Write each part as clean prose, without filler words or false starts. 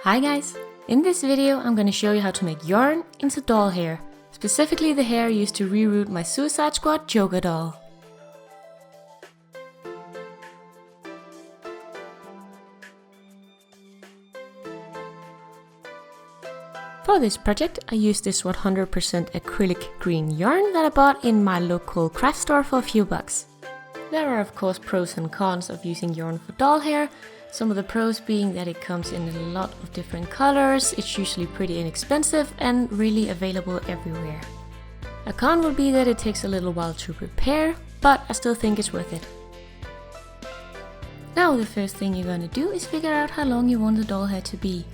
Hi guys! In this video I'm going to show you how to make yarn into doll hair, specifically the hair used to reroot my Suicide Squad Joker doll. For this project I used this 100% acrylic green yarn that I bought in my local craft store for a few bucks. There are of course pros and cons of using yarn for doll hair. Some of the pros being that it comes in a lot of different colors, it's usually pretty inexpensive and really available everywhere. A con would be that it takes a little while to prepare, but I still think it's worth it. Now the first thing you're gonna do is figure out how long you want the doll hair to be.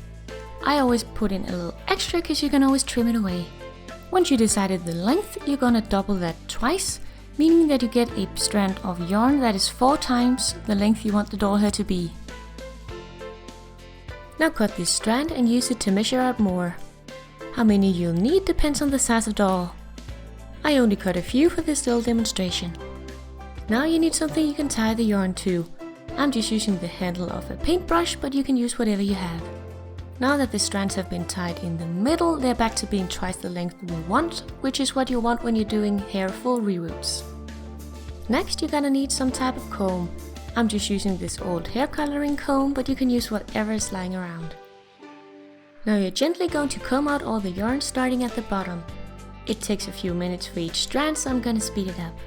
I always put in a little extra because you can always trim it away. Once you decided the length, you're gonna double that twice, meaning that you get a strand of yarn that is 4 times the length you want the doll hair to be. Now cut this strand and use it to measure out more. How many you'll need depends on the size of doll. I only cut a few for this little demonstration. Now you need something you can tie the yarn to. I'm just using the handle of a paintbrush, but you can use whatever you have. Now that the strands have been tied in the middle, they're back to being twice the length we want, which is what you want when you're doing hair full reroots. Next you're gonna need some type of comb. I'm just using this old hair coloring comb, but you can use whatever is lying around. Now you're gently going to comb out all the yarn starting at the bottom. It takes a few minutes for each strand, so I'm gonna speed it up.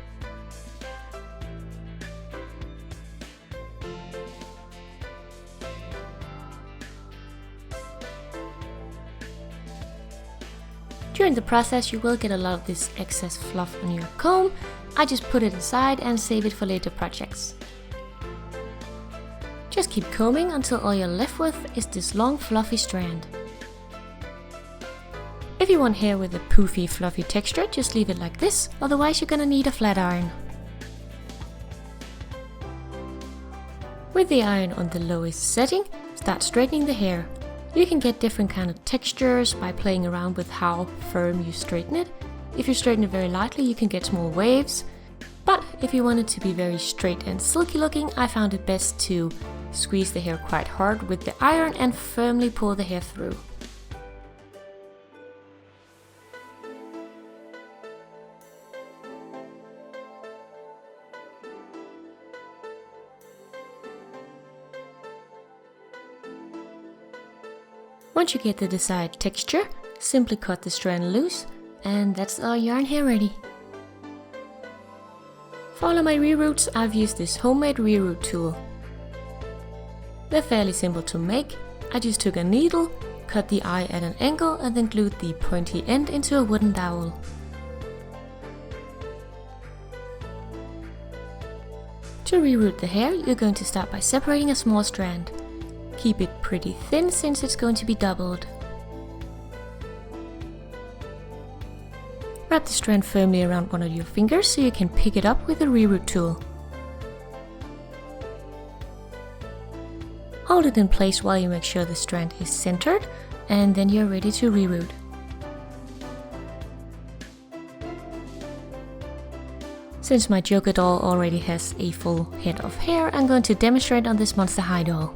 During the process you will get a lot of this excess fluff on your comb. I just put it aside and save it for later projects. Just keep combing until all you're left with is this long fluffy strand. If you want hair with a poofy fluffy texture, just leave it like this, otherwise you're gonna need a flat iron. With the iron on the lowest setting, start straightening the hair. You can get different kind of textures by playing around with how firm you straighten it. If you straighten it very lightly you can get small waves, but if you want it to be very straight and silky looking, I found it best to squeeze the hair quite hard with the iron and firmly pull the hair through. Once you get the desired texture, simply cut the strand loose, and that's our yarn hair ready. For all of my reroots, I've used this homemade reroot tool. They're fairly simple to make. I just took a needle, cut the eye at an angle and then glued the pointy end into a wooden dowel. To reroot the hair, you're going to start by separating a small strand. Keep it pretty thin since it's going to be doubled. Wrap the strand firmly around one of your fingers so you can pick it up with the reroot tool. Hold it in place while you make sure the strand is centered, and then you're ready to reroot. Since my Joker doll already has a full head of hair, I'm going to demonstrate on this Monster High doll.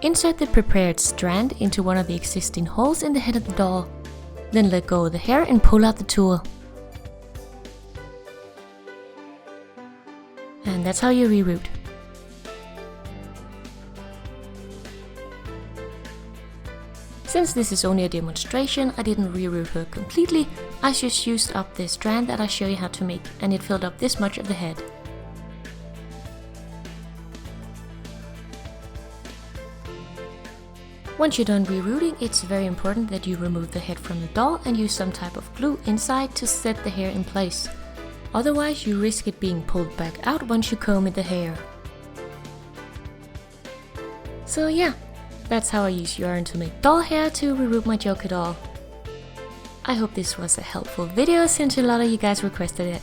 Insert the prepared strand into one of the existing holes in the head of the doll. Then let go of the hair and pull out the tool. And that's how you reroot. Since this is only a demonstration, I didn't reroot her completely. I just used up the strand that I show you how to make, and it filled up this much of the head. Once you're done rerooting, it's very important that you remove the head from the doll and use some type of glue inside to set the hair in place. Otherwise you risk it being pulled back out once you comb in the hair. So yeah, that's how I use yarn to make doll hair to reroot my Joker doll. I hope this was a helpful video since a lot of you guys requested it.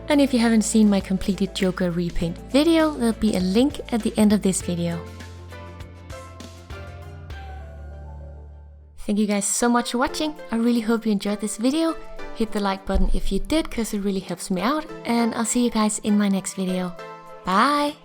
And if you haven't seen my completed Joker repaint video, there'll be a link at the end of this video. Thank you guys so much for watching. I really hope you enjoyed this video. Hit the like button if you did, because it really helps me out. And I'll see you guys in my next video. Bye!